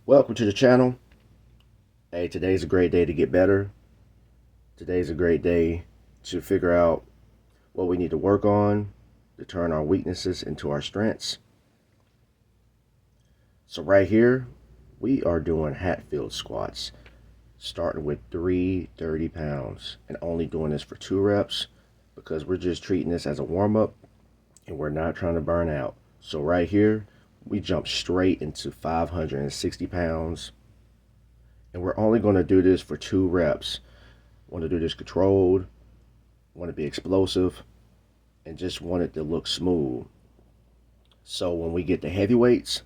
Welcome to the channel. Hey, today's a great day to get better. Today's a great day to figure out what we need to work on to turn our weaknesses into our strengths. So right here, we are doing Hatfield squats, starting with 330 pounds and only doing this for 2 reps because we're just treating this as a warm-up and we're not trying to burn out. So right here, we jump straight into 560 pounds. And we're only going to do this for 2 reps. Want to do this controlled, want to be explosive, and just want it to look smooth. So when we get the heavyweights,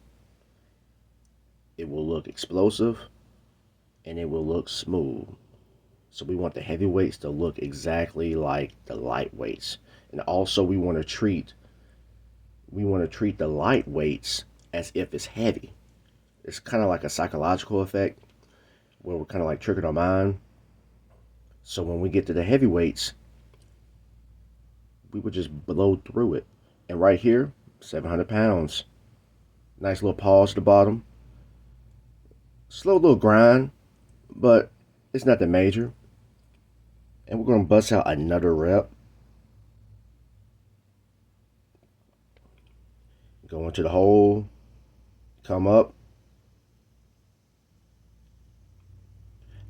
it will look explosive and it will look smooth. So we want the heavyweights to look exactly like the lightweights. And also we want to treat the lightweights as if it's heavy. It's kind of like a psychological effect where we're kind of like tricking our mind. So when we get to the heavyweights, we would just blow through it. And right here, 700 pounds. Nice little pause at the bottom. Slow little grind, but it's nothing major. And we're going to bust out another rep. Go into the hole. Come up.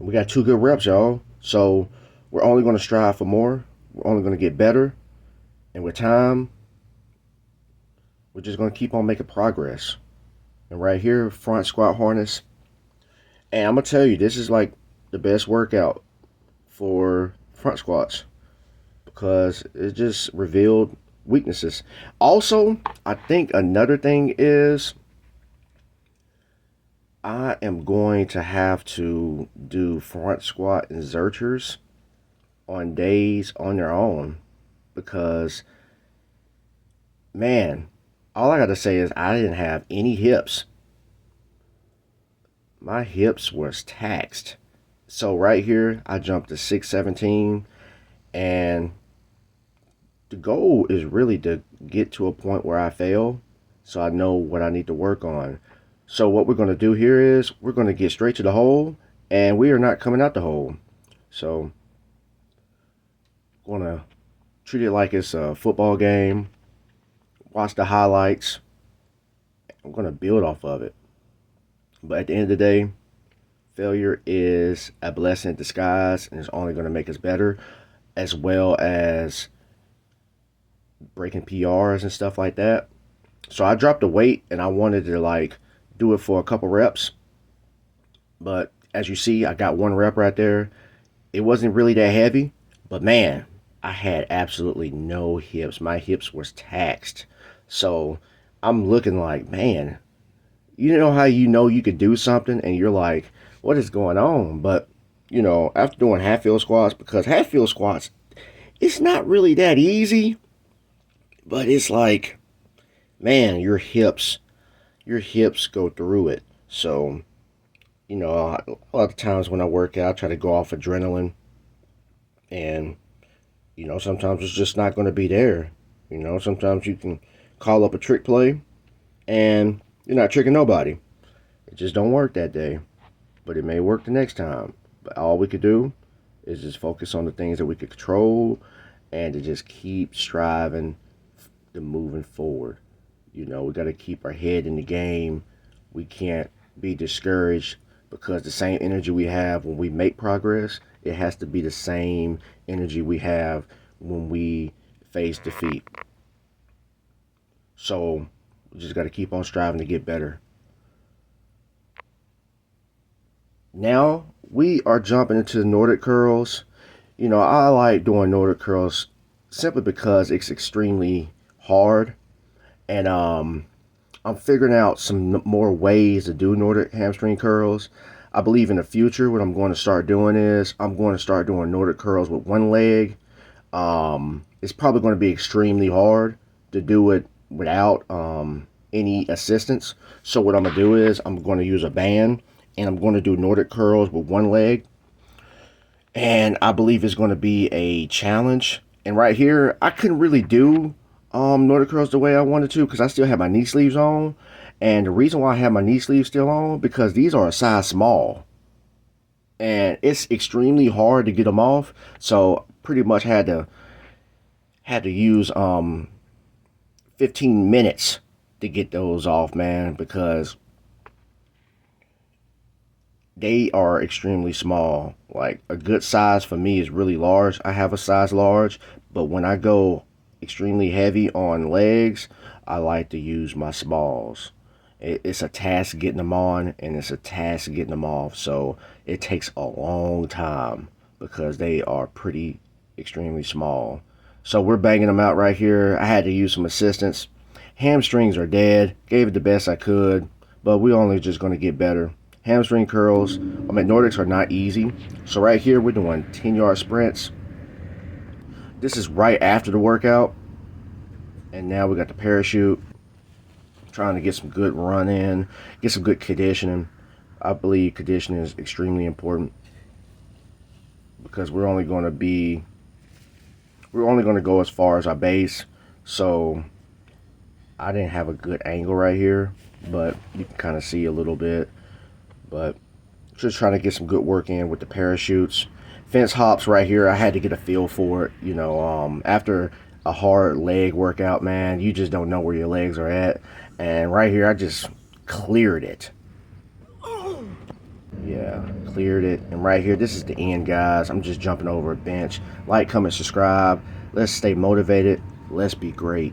And we got 2 good reps, y'all. So we're only going to strive for more. We're only going to get better. And with time, we're just going to keep on making progress. And right here, front squat harness. And I'm going to tell you, this is like the best workout for front squats because it just revealed weaknesses. Also, I think another thing is I am going to have to do front squat inserters on days on their own because, man, all I got to say is I didn't have any hips. My hips was taxed. So right here, I jumped to 617, and the goal is really to get to a point where I fail so I know what I need to work on. So what we're going to do here is we're going to get straight to the hole, and we are not coming out the hole. So I'm going to treat it like it's a football game, watch the highlights. I'm going to build off of it. But at the end of the day, failure is a blessing in disguise, and it's only going to make us better, as well as breaking PRs and stuff like that. So I dropped the weight, and I wanted to like do it for a couple reps. But as you see, I got 1 rep right there. It wasn't really that heavy, but man, I had absolutely no hips. My hips was taxed. So I'm looking like, man, you know how you could do something and you're like, what is going on? But, after doing Hatfield squats, because Hatfield squats, it's not really that easy, but it's like, man, your hips go through it. So, a lot of times when I work out, I try to go off adrenaline, and, sometimes it's just not going to be there. Sometimes you can call up a trick play, and you're not tricking nobody. It just don't work that day, but it may work the next time. But all we could do is just focus on the things that we could control and to just keep striving to moving forward. We got to keep our head in the game. We can't be discouraged because the same energy we have when we make progress, it has to be the same energy we have when we face defeat. So we just got to keep on striving to get better. Now we are jumping into the Nordic curls. I like doing Nordic curls simply because it's extremely hard. And I'm figuring out some more ways to do Nordic hamstring curls. I believe in the future what I'm going to start doing is I'm going to start doing Nordic curls with 1 leg. It's probably going to be extremely hard to do it without any assistance. So what I'm going to do is I'm going to use a band and I'm going to do Nordic curls with 1 leg. And I believe it's going to be a challenge. And right here, I couldn't really do Nordic curls the way I wanted to because I still have my knee sleeves on. And the reason why I have my knee sleeves still on, because these are a size small. And it's extremely hard to get them off. So pretty much had to use 15 minutes to get those off, man, because they are extremely small. Like a good size for me is really large. I have a size large, but when I go extremely heavy on legs, I like to use my smalls. It's a task getting them on, and it's a task getting them off. So it takes a long time because they are pretty extremely small. So we're banging them out right here. I had to use some assistance. Hamstrings are dead. Gave it the best I could, but we only just going to get better. Hamstring curls, Nordics are not easy. So right here we're doing 10-yard sprints. This is right after the workout. And now we got the parachute. Trying to get some good run in, get some good conditioning. I believe conditioning is extremely important because we're only going to go as far as our base. So I didn't have a good angle right here, but you can kind of see a little bit. But just trying to get some good work in with the parachutes. Fence hops right here, I had to get a feel for it. After a hard leg workout, man, you just don't know where your legs are at. And right here, I just cleared it. Yeah, cleared it. And right here, this is the end, guys. I'm just jumping over a bench. Like, comment, subscribe. Let's stay motivated. Let's be great.